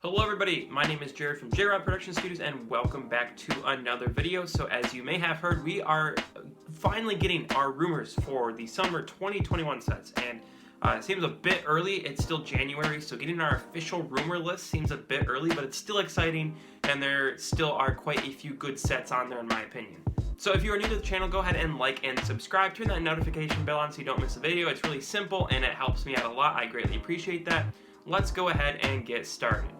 Hello everybody, my name is Jared from J-Rod Production Studios and welcome back to another video. So as you may have heard, we are finally getting our rumors for the summer 2021 sets, and it seems a bit early. It's still January, so getting our official rumor list seems a bit early, but it's still exciting and there still are quite a few good sets on there in my opinion. So if you are new to the channel, go ahead and like and subscribe, turn that notification bell on so you don't miss a video. It's really simple and it helps me out a lot. I greatly appreciate that. Let's go ahead and get started.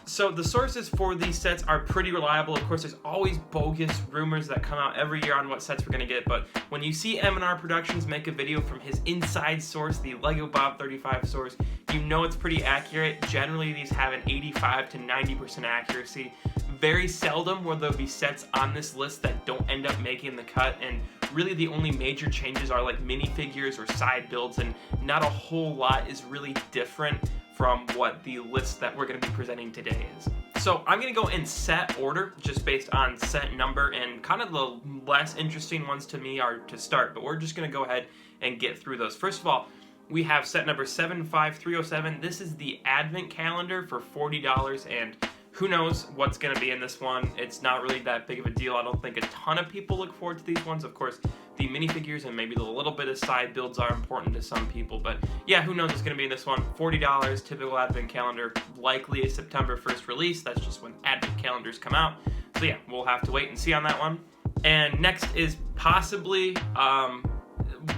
So the sources for these sets are pretty reliable. Of course, there's always bogus rumors that come out every year on what sets we're going to get, but when you see M&R Productions make a video from his inside source, the Lego Bob 35 source, you know it's pretty accurate. Generally, these have an 85 to 90% accuracy. Very seldom will there be sets on this list that don't end up making the cut, and really the only major changes are like minifigures or side builds, and not a whole lot is really different from what the list that we're going to be presenting today is. So I'm going to go in set order just based on set number, and kind of the less interesting ones to me are to start, but we're just going to go ahead and get through those. First of all, we have set number 75307. This is the Advent calendar for $40, and who knows what's going to be in this one. It's not really that big of a deal. I don't think a ton of people look forward to these ones. Of course, the minifigures and maybe the little bit of side builds are important to some people. But yeah, who knows what's going to be in this one. $40, typical Advent calendar, likely a September 1st release. That's just when Advent calendars come out. So yeah, we'll have to wait and see on that one. And next is possibly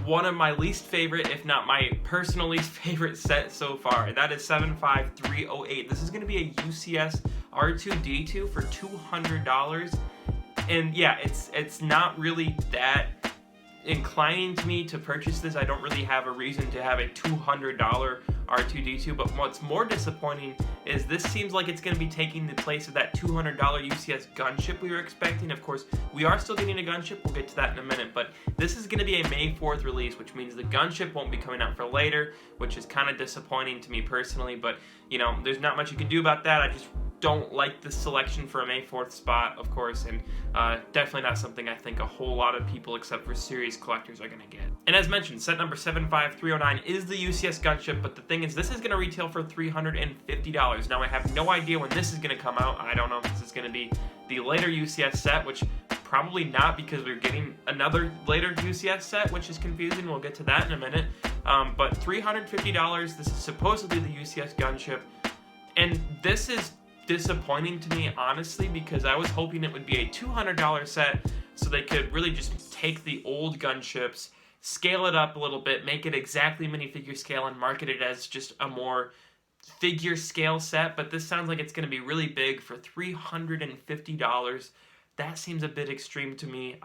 one of my least favorite, if not my personal least favorite set so far. And that is 75308. This is going to be a UCS R2-D2 for $200, and yeah, it's not really that inclining to me to purchase this. I don't really have a reason to have a $200 R2-D2, but what's more disappointing is this seems like it's going to be taking the place of that $200 UCS Gunship we were expecting. Of course, we are still getting a Gunship, we'll get to that in a minute, but this is going to be a May 4th release, which means the Gunship won't be coming out for later, which is kind of disappointing to me personally, but you know, there's not much you can do about that. I just don't like the selection for a May 4th spot, of course, and definitely not something I think a whole lot of people except for serious collectors are going to get. And as mentioned, set number 75309 is the UCS Gunship, but the thing is, this is going to retail for $350. Now, I have no idea when this is going to come out. I don't know if this is going to be the later UCS set, which probably not, because we're getting another later UCS set, which is confusing. We'll get to that in a minute. But $350, this is supposedly the UCS Gunship, and this is disappointing to me, honestly, because I was hoping it would be a $200 set so they could really just take the old gunships, scale it up a little bit, make it exactly minifigure scale, and market it as just a more figure scale set. But this sounds like it's going to be really big for $350. That seems a bit extreme to me.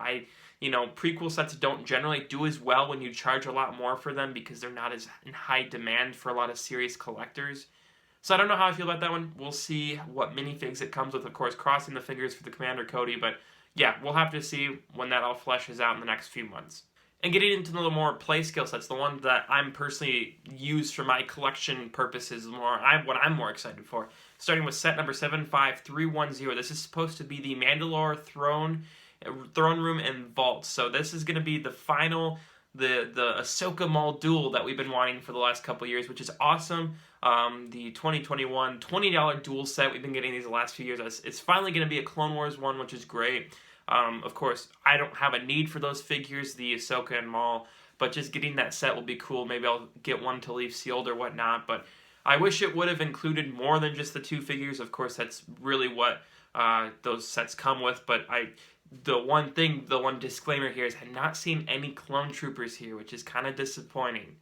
You know, prequel sets don't generally do as well when you charge a lot more for them because they're not as in high demand for a lot of serious collectors. So I don't know how I feel about that one. We'll see what minifigs it comes with, of course, crossing the fingers for the Commander Cody, but yeah, we'll have to see when that all fleshes out in the next few months. And getting into the little more play scale sets, the one that I'm personally used for my collection purposes, what I'm more excited for, starting with set number 75310. This is supposed to be the Mandalore throne room and vault. So this is going to be the final, the Ahsoka Maul duel that we've been wanting for the last couple years, which is awesome. The 2021 $20 duel set, we've been getting these the last few years. It's finally going to be a Clone Wars one, which is great. Of course, I don't have a need for those figures, the Ahsoka and Maul, but just getting that set will be cool. Maybe I'll get one to leave sealed or whatnot, but I wish it would have included more than just the two figures. Of course, that's really what those sets come with, but the one disclaimer here is I've not seen any clone troopers here, which is kind of disappointing.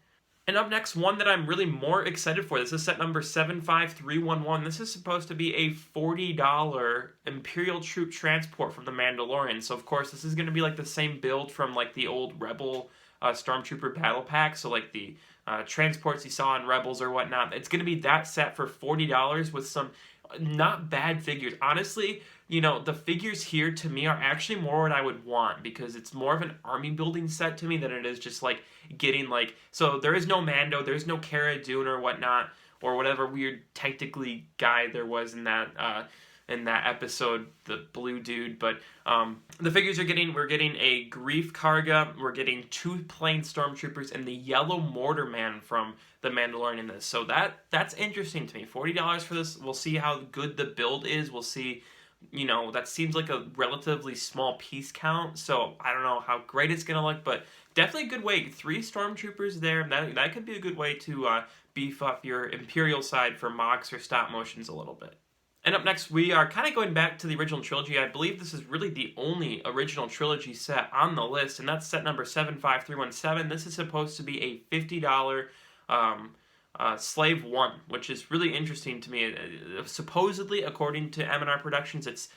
And up next, one that I'm really more excited for. This is set number 75311. This is supposed to be a $40 Imperial troop transport from the Mandalorian. So of course, this is going to be like the same build from like the old Rebel Stormtrooper battle pack. So like the transports you saw in Rebels or whatnot. It's going to be that set for $40 with some not bad figures. Honestly, you know, the figures here to me are actually more what I would want, because it's more of an army building set to me than it is just like getting like, so there is no Mando, there's no Cara Dune or whatnot, or whatever weird technically guy there was in that in that episode, the blue dude. But the figures we're getting a Grief Karga, we're getting 2 plain stormtroopers, and the yellow mortar man from the Mandalorian in this. So that's interesting to me. $40 for this. We'll see how good the build is. We'll see. That seems like a relatively small piece count, so I don't know how great it's going to look, but definitely a good way. 3 stormtroopers there. That could be a good way to beef up your Imperial side for mocks or stop motions a little bit. And up next, we are kind of going back to the original trilogy. I believe this is really the only original trilogy set on the list, and that's set number 75317. This is supposed to be a $50 Slave 1, which is really interesting to me. Supposedly, according to M&R Productions, it's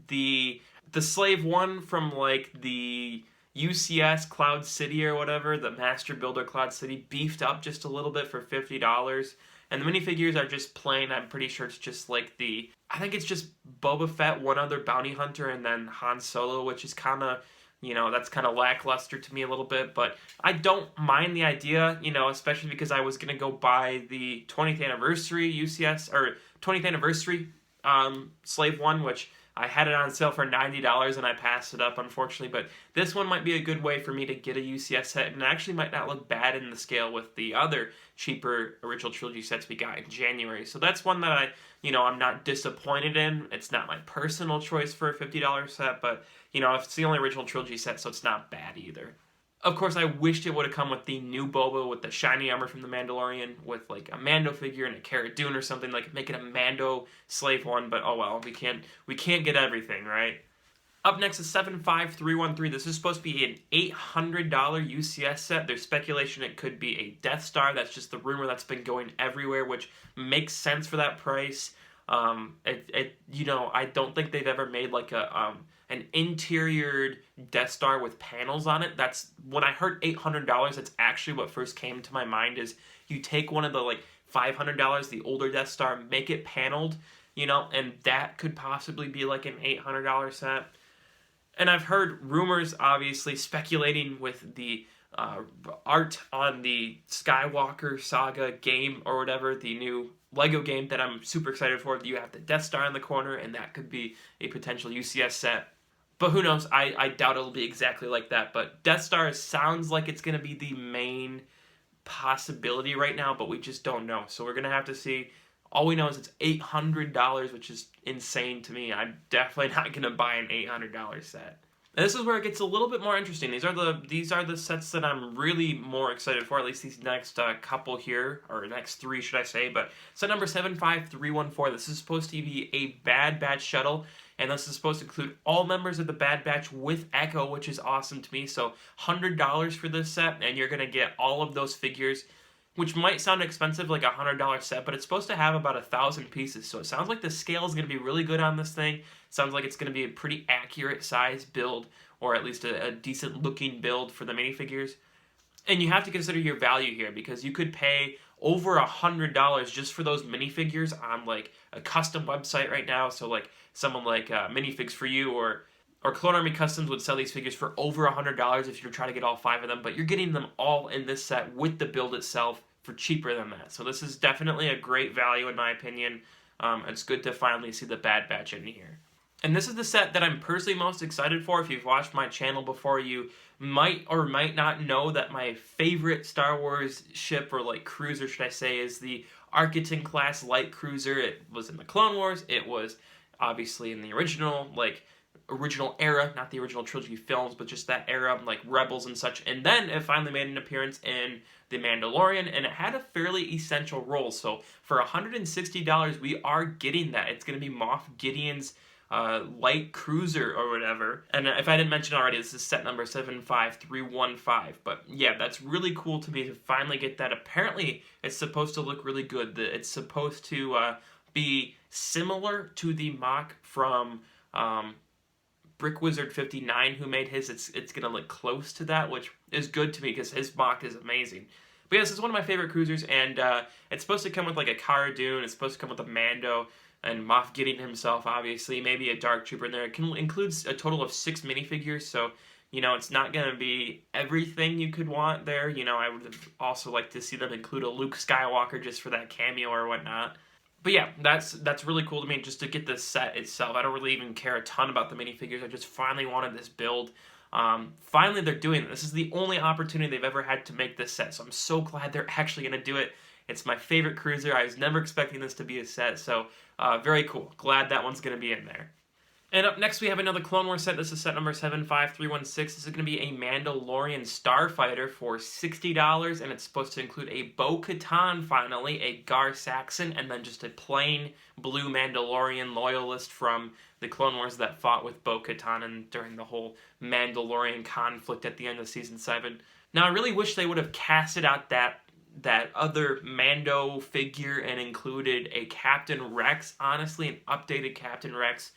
the Slave 1 from like the UCS Cloud City or whatever, the Master Builder Cloud City, beefed up just a little bit for $50. And the minifigures are just plain. I'm pretty sure it's just like I think it's just Boba Fett, one other bounty hunter, and then Han Solo, which is kind of, that's kind of lackluster to me a little bit. But I don't mind the idea, especially because I was going to go buy the 20th anniversary UCS, or 20th anniversary Slave 1, which I had it on sale for $90 and I passed it up, unfortunately. But this one might be a good way for me to get a UCS set, and it actually might not look bad in the scale with the other cheaper original trilogy sets we got in January. So that's one that I'm not disappointed in. It's not my personal choice for a $50 set, but it's the only original trilogy set, so it's not bad either. Of course, I wished it would have come with the new Boba with the shiny armor from the Mandalorian, with like a Mando figure and a Cara Dune or something, like make it a Mando Slave 1. But oh well, we can't get everything, right? Up next is 75313. This is supposed to be an $800 UCS set. There's speculation it could be a Death Star. That's just the rumor that's been going everywhere, which makes sense for that price. I don't think they've ever made like an interior Death Star with panels on it. That's when I heard $800. That's actually what first came to my mind. Is you take one of the like $500, the older Death Star, make it paneled, and that could possibly be like an $800 set. And I've heard rumors, obviously, speculating with the art on the Skywalker Saga game or whatever, the new Lego game that I'm super excited for. You have the Death Star in the corner, and that could be a potential UCS set. But who knows? I doubt it'll be exactly like that. But Death Star sounds like it's going to be the main possibility right now, but we just don't know. So we're going to have to see. All we know is it's $800, which is insane to me. I'm definitely not going to buy an $800 set. And this is where it gets a little bit more interesting. These are the sets that I'm really more excited for, at least these next couple here, or next 3, should I say. But set number 75314, this is supposed to be a Bad Batch shuttle, and this is supposed to include all members of the Bad Batch with Echo, which is awesome to me. So $100 for this set, and you're going to get all of those figures, which might sound expensive, like a $100 set, but it's supposed to have about 1,000 pieces. So it sounds like the scale is going to be really good on this thing. Sounds like it's going to be a pretty accurate size build, or at least a decent looking build for the minifigures. And you have to consider your value here, because you could pay over $100 just for those minifigures on like a custom website right now. So like someone like Minifigs for You or Clone Army Customs would sell these figures for over $100 if you're trying to get all 5 of them, but you're getting them all in this set with the build itself for cheaper than that. So this is definitely a great value in my opinion. It's good to finally see the Bad Batch in here. And this is the set that I'm personally most excited for. If you've watched my channel before, you might or might not know that my favorite Star Wars ship, or like cruiser should I say, is the Architon class light cruiser. It was in the Clone Wars. It was obviously in the original era, not the original trilogy films, but just that era, like Rebels and such. And then it finally made an appearance in The Mandalorian, and it had a fairly essential role. So for $160, we are getting that. It's going to be Moff Gideon's light cruiser or whatever. And if I didn't mention already, this is set number 75315. But yeah, that's really cool to me to finally get that. Apparently, it's supposed to look really good. It's supposed to be similar to the mock from Brick Wizard 59, who made his. It's gonna look close to that, which is good to me because his mock is amazing. But yes, it's one of my favorite cruisers, and it's supposed to come with like a Cara Dune. It's supposed to come with a Mando and Moff Gideon himself, obviously, maybe a Dark Trooper in there. It includes a total of 6 minifigures, so it's not gonna be everything you could want there. I would also like to see them include a Luke Skywalker just for that cameo or whatnot. But yeah, that's really cool to me just to get this set itself. I don't really even care a ton about the minifigures. I just finally wanted this build. Finally, they're doing it. This is the only opportunity they've ever had to make this set, so I'm so glad they're actually going to do it. It's my favorite cruiser. I was never expecting this to be a set, so very cool. Glad that one's going to be in there. And up next we have another Clone Wars set. This is set number 75316. This is going to be a Mandalorian starfighter for $60, and it's supposed to include a Bo-Katan finally, a Gar Saxon, and then just a plain blue Mandalorian loyalist from the Clone Wars that fought with Bo-Katan and during the whole Mandalorian conflict at the end of Season 7. Now, I really wish they would have casted out that other Mando figure and included a Captain Rex, honestly, an updated Captain Rex.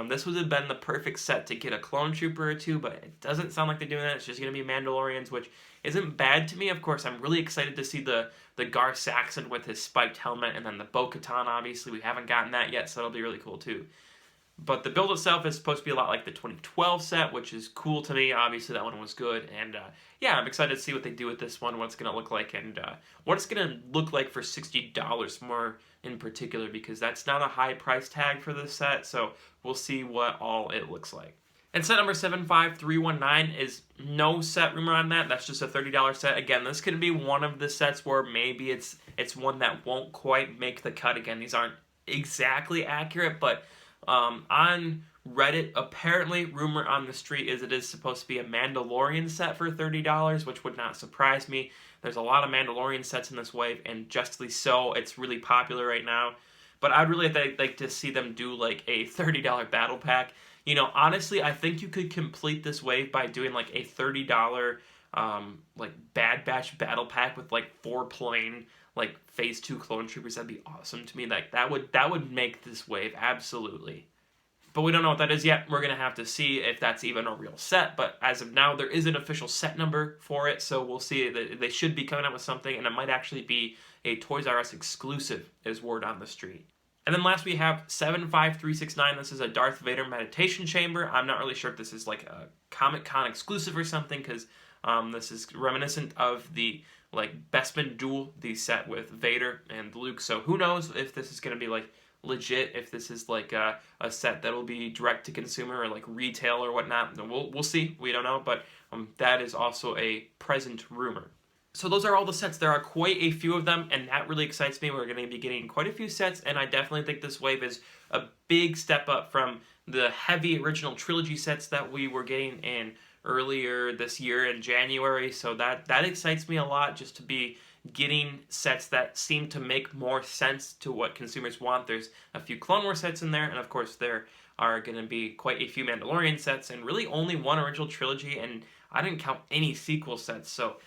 This would have been the perfect set to get a clone trooper or two, but it doesn't sound like they're doing that. It's just going to be Mandalorians, which isn't bad to me. Of course, I'm really excited to see the Gar Saxon with his spiked helmet, and then the Bo-Katan, obviously. We haven't gotten that yet, so that'll be really cool, too. But the build itself is supposed to be a lot like the 2012 set, which is cool to me. Obviously, that one was good. And yeah, I'm excited to see what they do with this one, what it's going to look like, and what it's going to look like for $60 more in particular, because that's not a high price tag for this set. So we'll see what all it looks like. And set number 75319 is no set rumor on that. That's just a $30 set. Again, this could be one of the sets where maybe it's one that won't quite make the cut. Again, these aren't exactly accurate, but on Reddit, apparently, rumor on the street is it is supposed to be a Mandalorian set for $30, which would not surprise me. There's a lot of Mandalorian sets in this wave, and justly so. It's really popular right now. But I'd really like to see them do like a $30 battle pack. You know, honestly, I think you could complete this wave by doing like a $30 like Bad Batch battle pack with like 4 plain like Phase 2 clone troopers. That'd be awesome to me. Like that would make this wave, absolutely. But we don't know what that is yet. We're going to have to see if that's even a real set. But as of now, there is an official set number for it. So we'll see. They should be coming out with something. And it might actually be a Toys R Us exclusive, is word on the street. And then last we have 75369. This is a Darth Vader meditation chamber. I'm not really sure if this is like a Comic-Con exclusive or something, because this is reminiscent of the like Bespin duel, the set with Vader and Luke. So who knows if this is going to be like legit, if this is like a set that'll be direct to consumer or like retail or whatnot. We'll see. We don't know, but that is also a present rumor. So those are all the sets. There are quite a few of them, and that really excites me. We're going to be getting quite a few sets, and I definitely think this wave is a big step up from the heavy original trilogy sets that we were getting in earlier this year in January. So that excites me a lot, just to be getting sets that seem to make more sense to what consumers want. There's a few Clone Wars sets in there, and of course there are going to be quite a few Mandalorian sets, and really only one original trilogy, and I didn't count any sequel sets. So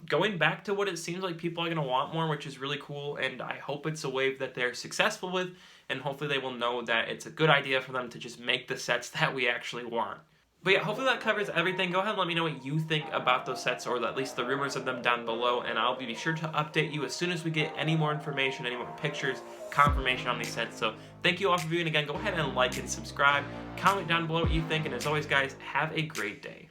going back to what it seems like people are going to want more, which is really cool, and I hope it's a wave that they're successful with, and hopefully they will know that it's a good idea for them to just make the sets that we actually want. But yeah, hopefully that covers everything. Go ahead and let me know what you think about those sets, or at least the rumors of them down below, and I'll be sure to update you as soon as we get any more information, any more pictures, confirmation on these sets. So thank you all for viewing. Again, go ahead and like and subscribe. Comment down below what you think, and as always, guys, have a great day.